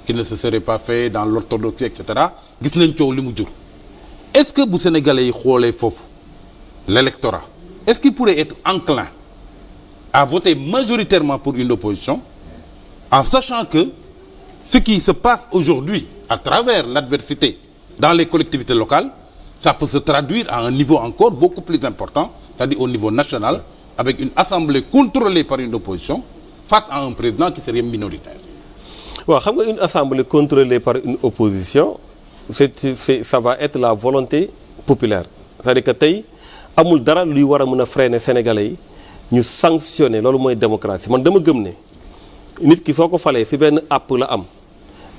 qui ne se serait pas fait dans l'orthodoxie, etc. gis nañ coow li mu jur. Est-ce que bu Sénégalais yi xoolee foofu l'électorat est-ce qu'il pourrait être enclin à voter majoritairement pour une opposition en sachant que ce qui se passe aujourd'hui à travers l'adversité dans les collectivités locales, ça peut se traduire à un niveau encore beaucoup plus important, c'est-à-dire au niveau national, avec une assemblée contrôlée par une opposition face à un président qui serait minoritaire. waaw xam nga une assemblée contrôlée par une opposition ça va être la volonté populaire c'est-à-dire que tey amul dara luy war a mën a freiner sénégalais yi ñu sanctionner loolu mooy démocratie man dama gëm ne nit ki soo ko falee ci benn app la am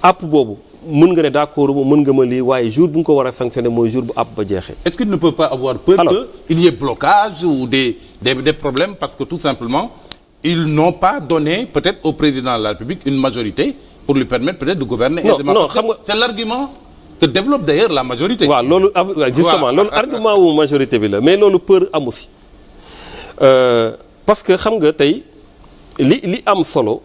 app boobu mën nga ne d'accord mën nga ma lii waaye jour bu nga ko war a sanctionner mooy jour bu app ba jeexee. Est-ce qu'il ne peut pas avoir peur qu'il y ait blocage ou des problèmes parce que tout simplement ils n'ont pas donné peut-être au président de la République une majorité pour lui permettre peut-être de gouverner aisément. Non, xam nga c'est l'argument que développe d'ailleurs la majorité. waaw loolu justement loolu argument wu majorité bi la mais loolu peur amu si parce que xam nga tey li am solo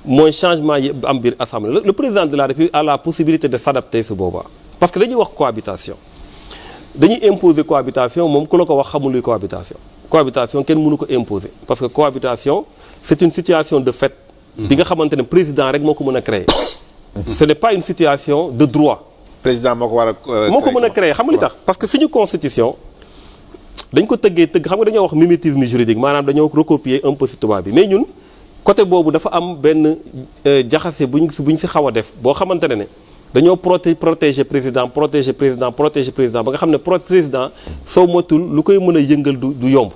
mooy changement yi am biir assemblée le président de la République a la possibilité de s'adapter su boobaa parce que dañuy wax cohabitation dañuy imposer cohabitation moom ku la ko wax xamul luy cohabitation kenn mënu ko imposer parce que cohabitation c'est une situation de fait bi nga xamante ne président rek moo ko mën a créer ce n'est pas une situation de droit président moo ko war a moo ko mën a créer xam nga li tax parce que suñu constitution dañ ko tëgg xam nga dañoo wax mimétisme juridique maanaam dañoo recopier un peu ci tubaab bi mais ñun côté boobu dafa am benn jaxase buñ ci xaw a def boo xamante ne dañoo protéger président ba nga xam ne président soo motul lu koy mën a yëngal du yomb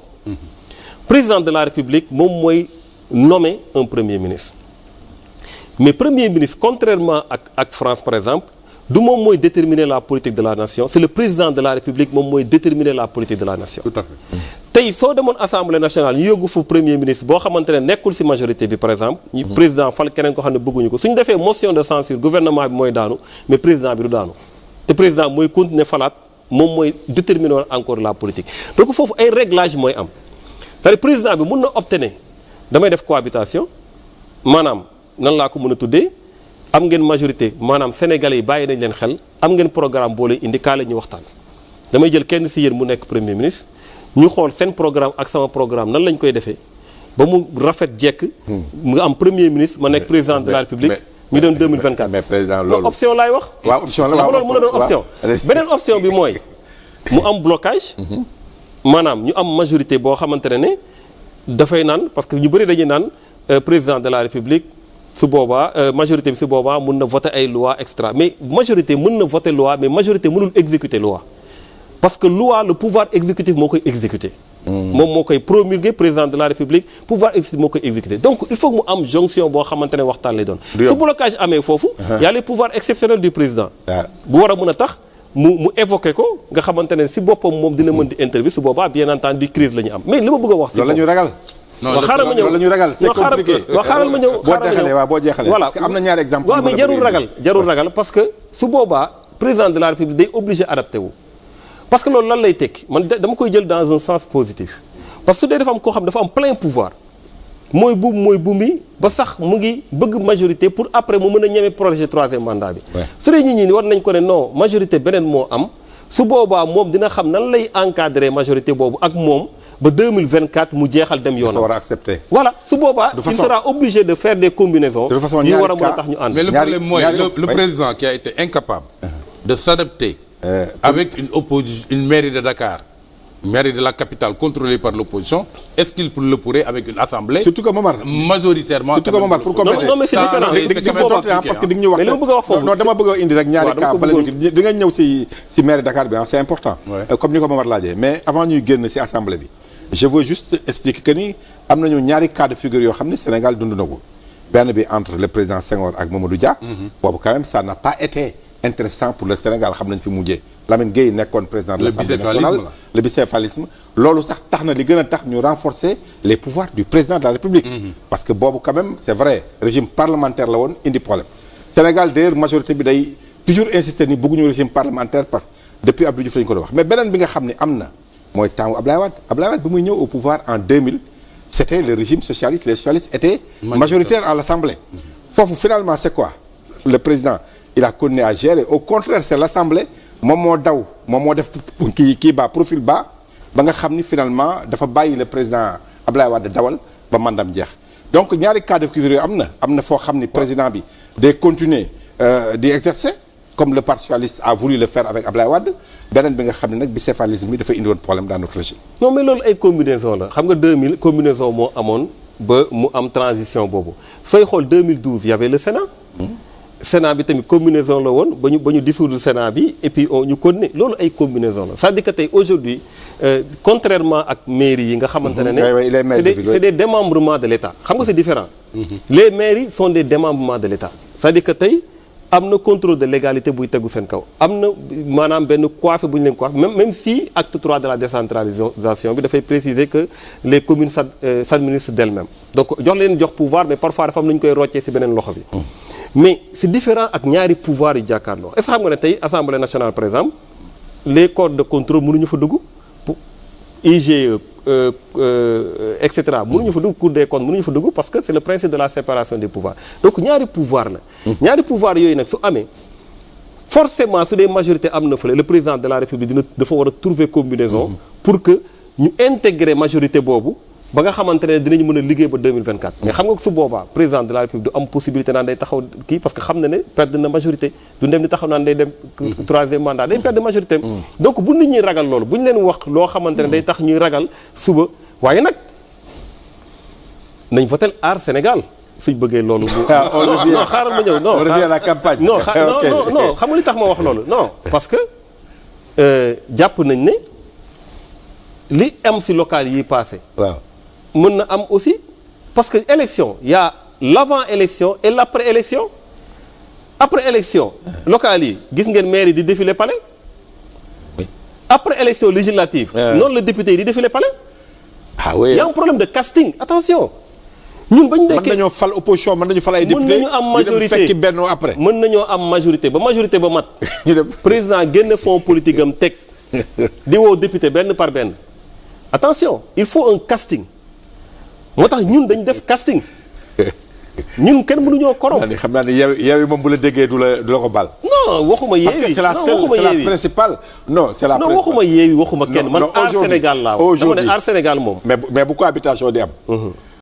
président de la République moom mooy nommer un premier ministre mais premier ministre contrairement ak France par exemple du moom mooy déterminer la politique de la nation c'est le président de la République moom mooy déterminer la politique de la nation. Tout à fait. tey soo demoon assemblée nationale ñu yóbbu fa premier ministre boo xamante ne nekkul ci majorité bi par exemple. ñu président fal keneen ko xam ne bëgguñu ko suñu defee motion de censure gouvernement bi mooy daanu mais président bi du daanu te président mooy continuer falaat moom mooy déterminer encore la politique donc foofu ay réglage mooy am c'est-à-dire président bi mun na opter ne damay def cohabitation maanaam nan laa ko mën a tuddee am ngeen majorité maanaam sénégalais yi bàyyi nañ leen xel am ngeen programme boo leen indi kaa la ñu waxtaan damay jël kenn ci yéen mu nekk premier ministre ñu xool seen programme ak sama programme nan lañ koy defee ba mu rafet jekk mu am premier ministre ma nekk président de la République ñu doon 2024 mais président loolu option laay wax waaw option la loolu mën a doon option beneen option bi mooy mu am blocage maanaam ñu am majorité boo xamante ne dafay naan parce que ñu bëri dañuy naan président de la République su boobaa majorité bi su boobaa mën na voter ay loi extra mais majorité mën na voter loi mais majorité mënul exécuter loi parce que loi le pouvoir exécutif moo koy exécuter moom moo koy promulguer président de la République pouvoir exécutif moo koy exécuter donc il faut que mu am jonction boo xamante ne waxtaan lay doon su blocage amee foofu y a les pouvoirs exceptionnels du président bu war a mën a tax mu évoquer ko nga xamante ne si boppam moom dina mën di interview su boobaa bien entendu crise la ñu am mais li ma bëgg a wax si loolu la ñu ragal non xaaral ma ñëw loolu la ñu ragal c'est compliqué xaaral ma ñëw boo jeexalee voilà parce que am na ñaari exemple waaw mais jarul ragal parce que su boobaa président de la République day obligé adapté wu parce que loolu lan lay tekki man dama koy jël dans un sens positif parce que su dee dafa am koo xam dafa am plein pouvoir mooy bu mi ba sax mu ngi bëgg majorité pour après mu mën a ñeme projet troisième mandat bi su dee ñi war nañ ko ne non majorité beneen moo am su boobaa moom dina xam nan lay encadrer majorité boobu ak moom ba 2024 mu jeexal dem yoonam. war a accepter. voilà su boobaa il sera obligé de faire des combinaisons. de façon yu war a mën a tax ñu ànd. mais le problème mooy le président qui a été incapable de s'adapter avec une mairie de Dakar, mairie de la capitale contrôlée par l'opposition, est-ce qu'il le pourrait avec une assemblée surtout que Momar majoritairement surtout que Momar pour compléter non mais c'est différent parce que di nga ñu wax mais li ma bëgg a wax foofu non dama bëgg a indi rek ñaari cas bala ñu di nga ñëw si mairie Dakar bi c'est important comme ni ko Momar laajee mais avant ñuy génn si assemblée bi je veux juste expliquer que ni am nañu ñaari cas de figure yoo xam ne Sénégal dund na ko benn bi entre le président Senghor ak Mamadou Dia boobu quand même ça n'a pas été intéressant pour le Sénégal xam nañ fi mujjee Lamine Gueye nekkoon président de l'Assemblée nationale le bicéphalisme loolu sax tax na li gën a tax ñu renforcer les pouvoirs du président de la République parce que boobu quand même c'est vrai régime parlementaire la woon indi problème Sénégal d'ailleurs majorité bi day toujours insister ni bëgguñu régime parlementaire parce que depuis Abdou Diouf lañu ko doon wax mais beneen bi nga xam ne am na mooy temps Abdoulaye Wade bi muy ñëw au pouvoir en 2000 c'était le régime socialiste les socialistes étaient majoritaires à l'Assemblée foofu finalement c'est quoi le président il a continué à gérer au contraire c'est l'Assemblée moom moo daw moom moo def kii bas profil bas ba nga xam ni finalement dafa bàyyi le président Abdoulaye Wade dawal ba mandam jeex donc ñaari cas de figure yooyu am na foo xam ni président bi day continuer di exercer comme le Parti socialiste a voulu le faire avec Abdoulaye Wade beneen bi nga xam ne nag bicéphalisme bi dafa indi woon problème dans notre régime. non mais loolu ay combinaison la xam nga 2000 combinaison moo amoon ba mu am transition boobu sooy xool 2012 y avait le Sénat. Sénat bi tamit combinaison la woon ba ñu dissoudre Sénat bi et puis ñu continuer loolu ay combinaison la c'est-à-dire que tey aujourd'hui contrairement ak mairie yi nga xamante ne c'est des démembrements de l'État xam nga c'est différent. Les mairies sont des démembrements de l'État c'est-à-dire que tey am na contrôle de légalité buy tegu seen kaw am na maanaam benn coiffé bu ñu leen coiffé même si acte 3 de la décentralisation bi dafay préciser que les communes s'administrent d'elles-mêmes donc jox pouvoir mais parfois dafa am nañu koy roccee ci beneen loxo bi mais c'est différent ak ñaari pouvoir yu jàkkaarloo est-ce que xam nga ne tey Assemblée nationale par exemple les corps de contrôle mënuñu fa dugg IGE et cetera mënuñu fa dugg Cour des comptes mënuñu fa dugg parce que c'est le principe de la séparation des pouvoirs donc ñaari pouvoir la ñaari pouvoir yooyu nag su amee forcément su dee majorité am na fële le président de la République dafa war a trouver combinaison pour que ñu intégrer majorité boobu ba nga xamante ne dinañu mën a liggéey ba 2024 mais xam nga su boobaa président de la République du am possibilité naan day taxaw kii parce que xam na ne perdre na majorité du dem di taxaw naan day dem troisième mandat day perdre majorité donc bu nit ñi ragal loolu bu ñu leen wax loo xamante ne day tax ñuy ragal suba waaye nag nañ votel Aar Sénégal suñ bëggee loolu non xaaral ma ñëw non on revient à la campagne non non xam nga li tax ma wax loolu non parce que jàpp nañ ne li am ci local yi passé waaw mën na am aussi parce que élection y a l'avant-élection et l'après-élection après élection locales yi gis ngeen maire yi di défiler palais après élection législative noonu la député yi di défiler palais oui y a un problème de casting attention ñun bañ nekkee mën nañoo fal opposition mën nañu fal ay député mën nañu am majorité fekki Benno après mën nañoo am majorité ba mat président génn fonds politique am teg di woo député benn par benn attention il faut un casting moo tax ñun dañ def casting ñun kenn mënuñoo koro. xam naa ne yow moom bu la déggee du la ko bal. non waxuma yeewi c'est la principale. non c'est la principale non waxuma yeewi waxuma kenn man Aar Sénégal laa wax. dama ne Aar Sénégal moom. mais bu cohabitation di am.